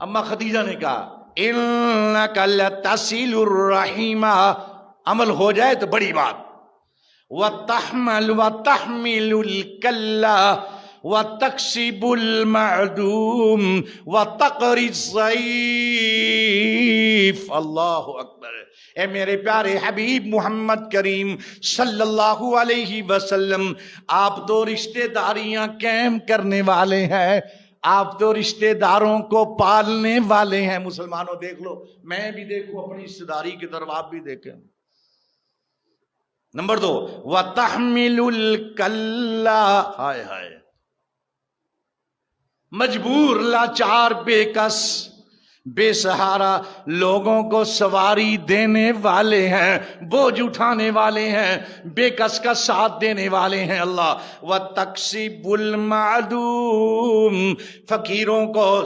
اما خدیجہ نے کہا انک لتصل الرحیم، عمل ہو جائے تو بڑی بات، وتحمل الکلا وتکسب المعدوم وتقری الضیف۔ اللہ اکبر۔ اے میرے پیارے حبیب محمد کریم صلی اللہ علیہ وسلم، آپ تو رشتہ داریاں قائم کرنے والے ہیں، آپ تو رشتہ داروں کو پالنے والے ہیں۔ مسلمانوں دیکھ لو، میں بھی دیکھوں اپنی رشتہ داری کی طرف، آپ بھی دیکھیں۔ نمبر 2، وَتَحْمِلُ الْكَلَّا، ہائے ہائے، مجبور، لاچار، بے کس، بے سہارا لوگوں کو سواری دینے والے ہیں، بوجھ اٹھانے والے ہیں، بے کس کا ساتھ دینے والے ہیں۔ اللہ وَتَقْسِبُ الْمَعْدُومِ، فقیروں کو